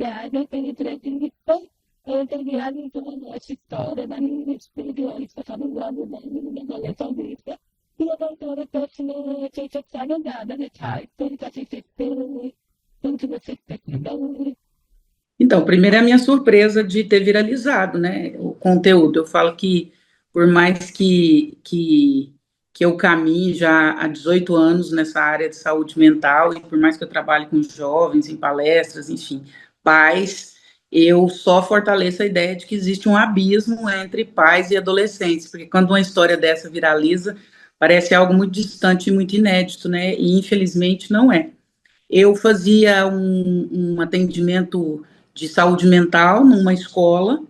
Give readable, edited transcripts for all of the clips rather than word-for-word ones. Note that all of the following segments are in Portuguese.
viagem, eu acredito, eu tenho viagem toda essa história da minha espiritualista familiar, da minha mulher paulista. E a doutora próxima ciência sagrada, né? Tudo que a gente tem, tudo que você tem. Então, primeiro é a minha surpresa de ter viralizado, né, o conteúdo. Eu falo que, por mais que eu caminhe já há 18 anos nessa área de saúde mental, e por mais que eu trabalhe com jovens em palestras, enfim, pais, eu só fortaleço a ideia de que existe um abismo entre pais e adolescentes, porque quando uma história dessa viraliza, parece algo muito distante e muito inédito, né, e infelizmente não é. Eu fazia um atendimento de saúde mental numa escola,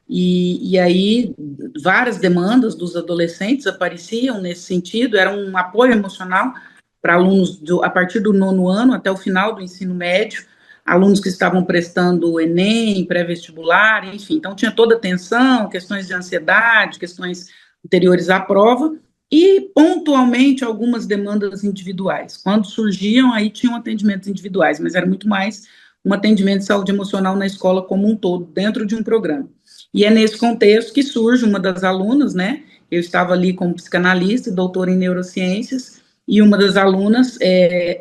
e aí várias demandas dos adolescentes apareciam nesse sentido, era um apoio emocional para alunos a partir do 9º ano até o final do ensino médio, alunos que estavam prestando o Enem, pré-vestibular, enfim, então tinha toda a atenção, questões de ansiedade, questões anteriores à prova, e pontualmente algumas demandas individuais. Quando surgiam, aí tinham atendimentos individuais, mas era muito mais um atendimento de saúde emocional na escola como um todo, dentro de um programa. E é nesse contexto que surge uma das alunas, né? Eu estava ali como psicanalista e doutora em neurociências, e uma das alunas,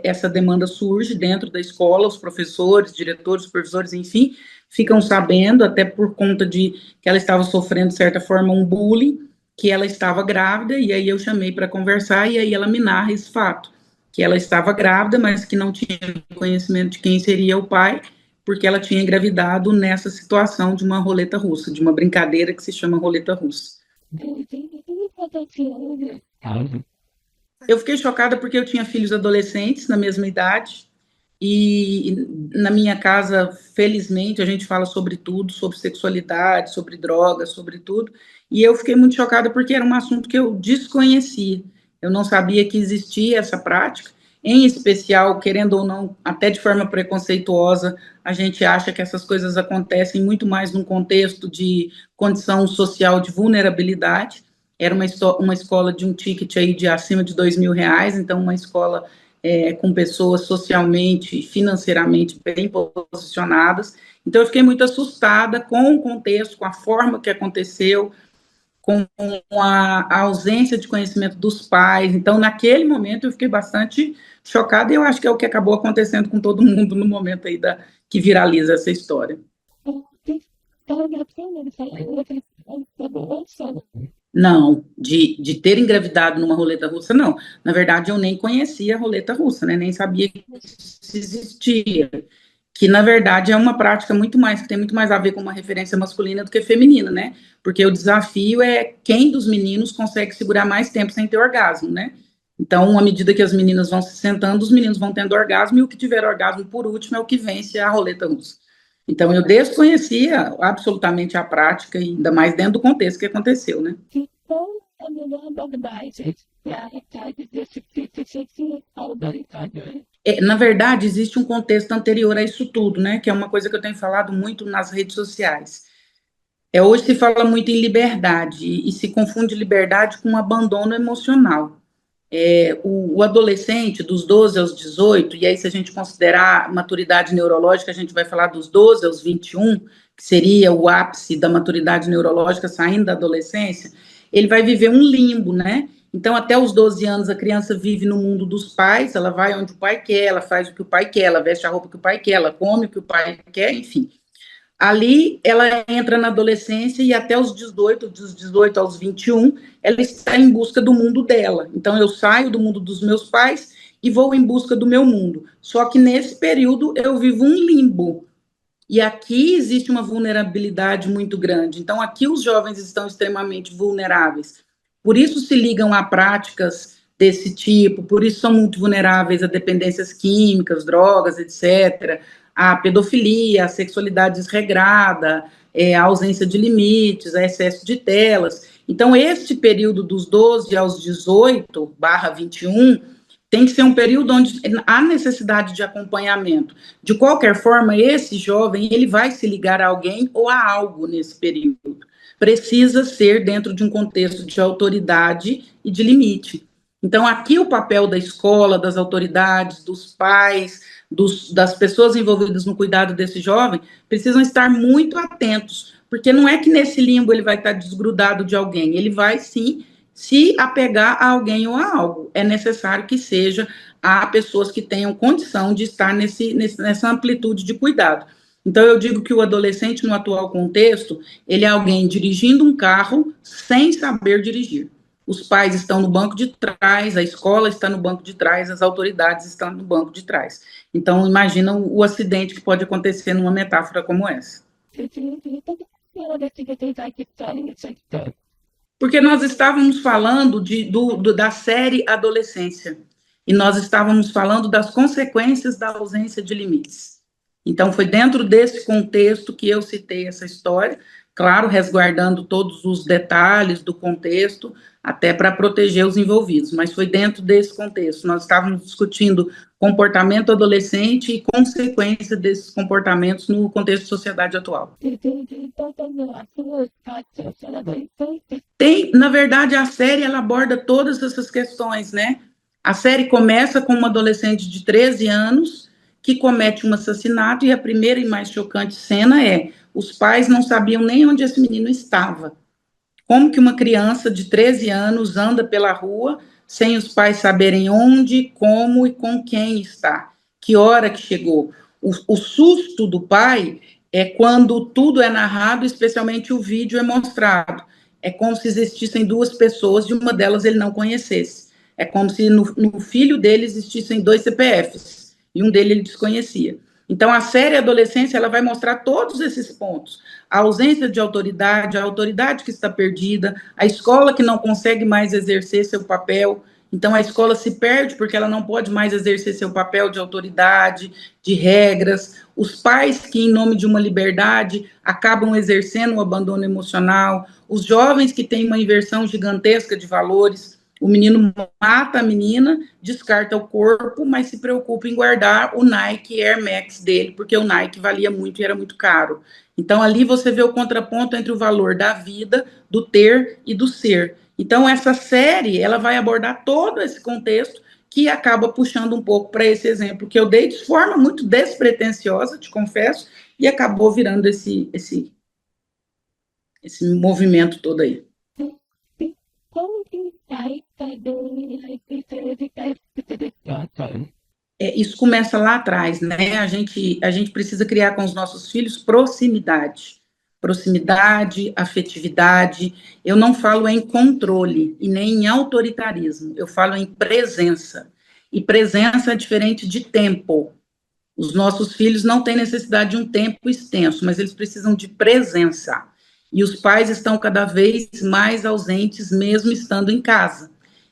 essa demanda surge dentro da escola, os professores, diretores, supervisores, enfim, ficam sabendo, até por conta de que ela estava sofrendo, de certa forma, um bullying, que ela estava grávida, e aí eu chamei para conversar, e aí ela me narra esse fato, que ela estava grávida, mas que não tinha conhecimento de quem seria o pai, porque ela tinha engravidado nessa situação de uma roleta russa, de uma brincadeira que se chama roleta russa. Eu fiquei chocada porque eu tinha filhos adolescentes na mesma idade, e na minha casa, felizmente, a gente fala sobre tudo, sobre sexualidade, sobre drogas, sobre tudo, e eu fiquei muito chocada porque era um assunto que eu desconhecia. Eu não sabia que existia essa prática, em especial, querendo ou não, até de forma preconceituosa, a gente acha que essas coisas acontecem muito mais num contexto de condição social de vulnerabilidade. Era uma escola de um ticket aí de acima de R$ 2.000, então uma escola com pessoas socialmente e financeiramente bem posicionadas. Então, eu fiquei muito assustada com o contexto, com a forma que aconteceu, com a ausência de conhecimento dos pais. Então, naquele momento, eu fiquei bastante chocada, e eu acho que é o que acabou acontecendo com todo mundo no momento aí que viraliza essa história. Não, de ter engravidado numa roleta russa, não. Na verdade, eu nem conhecia a roleta russa, né? Nem sabia que isso existia. Que, na verdade, é uma prática muito mais, que tem muito mais a ver com uma referência masculina do que feminina, né? Porque o desafio é quem dos meninos consegue segurar mais tempo sem ter orgasmo, né? Então, à medida que as meninas vão se sentando, os meninos vão tendo orgasmo, e o que tiver orgasmo por último é o que vence a roleta russa. Então, eu desconhecia absolutamente a prática, e ainda mais dentro do contexto que aconteceu, né? Na verdade, existe um contexto anterior a isso tudo, né? Que é uma coisa que eu tenho falado muito nas redes sociais. Hoje se fala muito em liberdade, e se confunde liberdade com abandono emocional. O adolescente, dos 12 aos 18, e aí se a gente considerar maturidade neurológica, a gente vai falar dos 12 aos 21, que seria o ápice da maturidade neurológica saindo da adolescência, ele vai viver um limbo, né? Então, até os 12 anos, a criança vive no mundo dos pais, ela vai onde o pai quer, ela faz o que o pai quer, ela veste a roupa que o pai quer, ela come o que o pai quer, enfim. Ali, ela entra na adolescência, e até os 18, dos 18 aos 21, ela está em busca do mundo dela. Então, eu saio do mundo dos meus pais e vou em busca do meu mundo. Só que nesse período eu vivo um limbo. E aqui existe uma vulnerabilidade muito grande. Então, aqui os jovens estão extremamente vulneráveis. Por isso se ligam a práticas desse tipo, por isso são muito vulneráveis a dependências químicas, drogas, etc., a pedofilia, a sexualidade desregrada, a ausência de limites, a excesso de telas. Então, este período dos 12 aos 18/21 tem que ser um período onde há necessidade de acompanhamento. De qualquer forma, esse jovem, ele vai se ligar a alguém ou a algo nesse período. Precisa ser dentro de um contexto de autoridade e de limite. Então, aqui o papel da escola, das autoridades, dos pais, das pessoas envolvidas no cuidado desse jovem, precisam estar muito atentos, porque não é que nesse limbo ele vai estar desgrudado de alguém, ele vai sim se apegar a alguém ou a algo. É necessário que seja a pessoas que tenham condição de estar nessa amplitude de cuidado. Então, eu digo que o adolescente, no atual contexto, ele é alguém dirigindo um carro sem saber dirigir. Os pais estão no banco de trás, a escola está no banco de trás, as autoridades estão no banco de trás. Então, imagina o acidente que pode acontecer numa metáfora como essa. Porque nós estávamos falando da série Adolescência, e nós estávamos falando das consequências da ausência de limites. Então, foi dentro desse contexto que eu citei essa história, claro, resguardando todos os detalhes do contexto, até para proteger os envolvidos, mas foi dentro desse contexto. Nós estávamos discutindo comportamento adolescente e consequência desses comportamentos no contexto de sociedade atual. Na verdade, a série ela aborda todas essas questões, né? A série começa com uma adolescente de 13 anos que comete um assassinato, e a primeira e mais chocante cena é: os pais não sabiam nem onde esse menino estava. Como que uma criança de 13 anos anda pela rua sem os pais saberem onde, como e com quem está? Que hora que chegou? O susto do pai é quando tudo é narrado, especialmente o vídeo é mostrado. É como se existissem duas pessoas e uma delas ele não conhecesse. É como se no filho dele existissem dois CPFs e um dele ele desconhecia. Então, a série Adolescência ela vai mostrar todos esses pontos: a ausência de autoridade, a autoridade que está perdida, a escola que não consegue mais exercer seu papel. Então, a escola se perde porque ela não pode mais exercer seu papel de autoridade, de regras. Os pais que, em nome de uma liberdade, acabam exercendo o abandono emocional. Os jovens que têm uma inversão gigantesca de valores. O menino mata a menina, descarta o corpo, mas se preocupa em guardar o Nike Air Max dele, porque o Nike valia muito e era muito caro. Então, ali você vê o contraponto entre o valor da vida, do ter e do ser. Então, essa série, ela vai abordar todo esse contexto que acaba puxando um pouco para esse exemplo que eu dei de forma muito despretensiosa, te confesso, e acabou virando esse movimento todo aí. Isso começa lá atrás, né? A gente precisa criar com os nossos filhos proximidade, afetividade. Eu não falo em controle e nem em autoritarismo, eu falo em presença. E presença é diferente de tempo. Os nossos filhos não têm necessidade de um tempo extenso, mas eles precisam de presença. E os pais estão cada vez mais ausentes, mesmo estando em casa.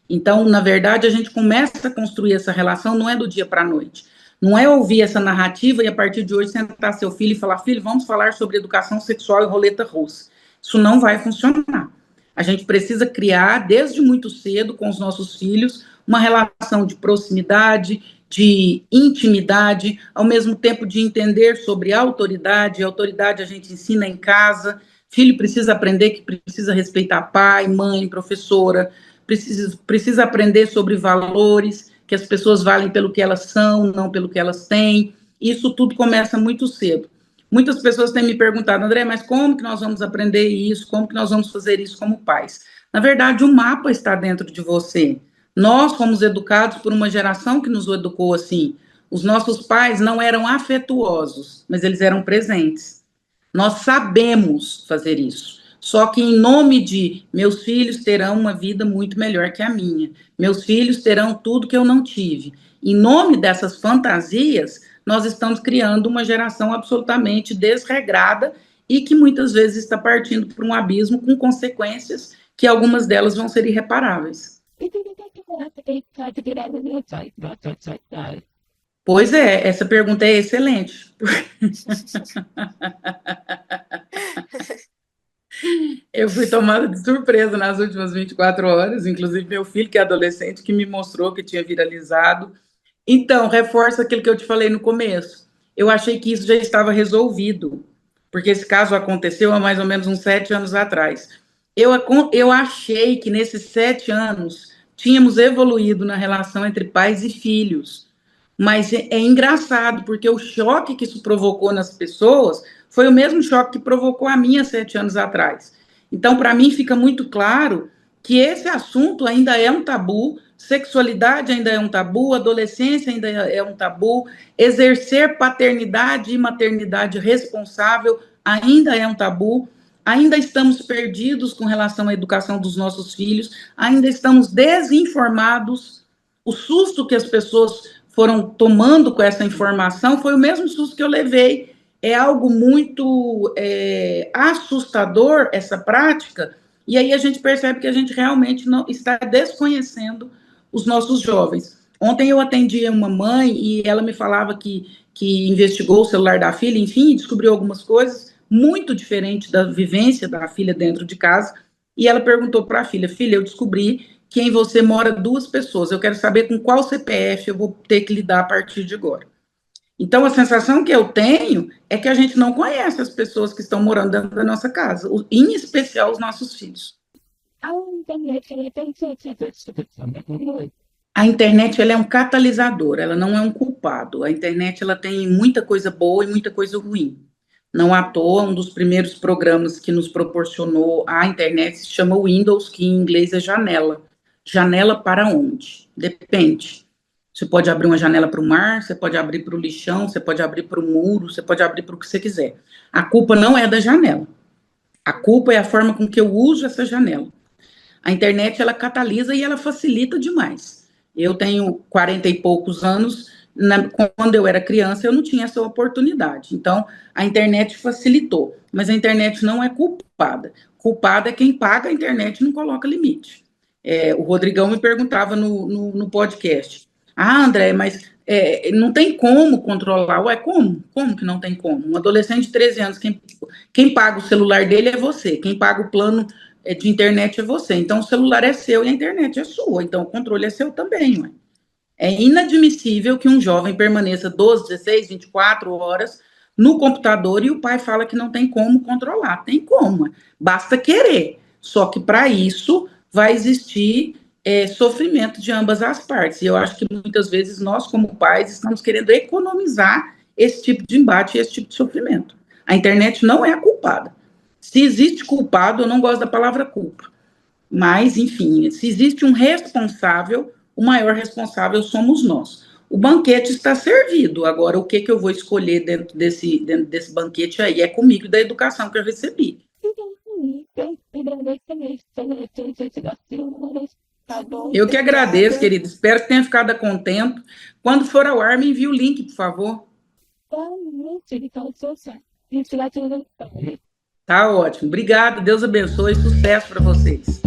Então, na verdade, a gente começa a construir essa relação, não é do dia para a noite. Não é ouvir essa narrativa e, a partir de hoje, sentar seu filho e falar: filho, vamos falar sobre educação sexual e roleta russa. Isso não vai funcionar. A gente precisa criar, desde muito cedo, com os nossos filhos, uma relação de proximidade, de intimidade, ao mesmo tempo de entender sobre autoridade. A autoridade a gente ensina em casa. Filho precisa aprender que precisa respeitar pai, mãe, professora, precisa aprender sobre valores, que as pessoas valem pelo que elas são, não pelo que elas têm. Isso tudo começa muito cedo. Muitas pessoas têm me perguntado: André, mas como que nós vamos aprender isso? Como que nós vamos fazer isso como pais? Na verdade, o mapa está dentro de você. Nós fomos educados por uma geração que nos educou assim. Os nossos pais não eram afetuosos, mas eles eram presentes. Nós sabemos fazer isso. Só que em nome de meus filhos terão uma vida muito melhor que a minha, meus filhos terão tudo que eu não tive. Em nome dessas fantasias, nós estamos criando uma geração absolutamente desregrada e que muitas vezes está partindo para um abismo com consequências que algumas delas vão ser irreparáveis. Pois é, essa pergunta é excelente. Eu fui tomada de surpresa nas últimas 24 horas, inclusive meu filho, que é adolescente, que me mostrou que tinha viralizado. Então, reforça aquilo que eu te falei no começo. Eu achei que isso já estava resolvido, porque esse caso aconteceu há mais ou menos uns 7 anos atrás. Eu achei que nesses 7 anos tínhamos evoluído na relação entre pais e filhos. Mas é engraçado, porque o choque que isso provocou nas pessoas foi o mesmo choque que provocou a minha 7 anos atrás. Então, para mim, fica muito claro que esse assunto ainda é um tabu, sexualidade ainda é um tabu, adolescência ainda é um tabu, exercer paternidade e maternidade responsável ainda é um tabu, ainda estamos perdidos com relação à educação dos nossos filhos, ainda estamos desinformados. O susto que as pessoas foram tomando com essa informação foi o mesmo susto que eu levei. É algo muito assustador essa prática, e aí a gente percebe que a gente realmente não está desconhecendo os nossos jovens. Ontem eu atendi uma mãe e ela me falava que investigou o celular da filha, enfim, descobriu algumas coisas muito diferentes da vivência da filha dentro de casa, e ela perguntou para a filha, filha, eu descobri que em você mora 2 pessoas, eu quero saber com qual CPF eu vou ter que lidar a partir de agora. Então, a sensação que eu tenho é que a gente não conhece as pessoas que estão morando dentro da nossa casa, em especial os nossos filhos. A internet tem que A internet ela é um catalisador, ela não é um culpado. A internet ela tem muita coisa boa e muita coisa ruim. Não à toa, um dos primeiros programas que nos proporcionou a internet se chama Windows, que em inglês é janela. Janela para onde? Depende. Você pode abrir uma janela para o mar, você pode abrir para o lixão, você pode abrir para o muro, você pode abrir para o que você quiser. A culpa não é da janela. A culpa é a forma com que eu uso essa janela. A internet, ela catalisa e ela facilita demais. Eu tenho 40 e poucos anos, quando eu era criança, eu não tinha essa oportunidade. Então, a internet facilitou, mas a internet não é culpada. Culpada é quem paga a internet e não coloca limite. O Rodrigão me perguntava no podcast, André, mas não tem como controlar. Ué, como? Como que não tem como? Um adolescente de 13 anos, quem paga o celular dele é você, quem paga o plano de internet é você. Então, o celular é seu e a internet é sua. Então, o controle é seu também. Ué. É inadmissível que um jovem permaneça 12, 16, 24 horas no computador e o pai fala que não tem como controlar. Tem como. Basta querer. Só que, para isso, vai existir sofrimento de ambas as partes. E eu acho que, muitas vezes, nós, como pais, estamos querendo economizar esse tipo de embate e esse tipo de sofrimento. A internet não é a culpada. Se existe culpado, eu não gosto da palavra culpa, mas, enfim, se existe um responsável, o maior responsável somos nós. O banquete está servido, agora o que eu vou escolher dentro desse banquete aí é comigo e da educação que eu recebi. Eu que agradeço, querido, espero que tenha ficado contente. Quando for ao ar, me envie o link, por favor. Tá ótimo. Obrigada, Deus abençoe, sucesso para vocês.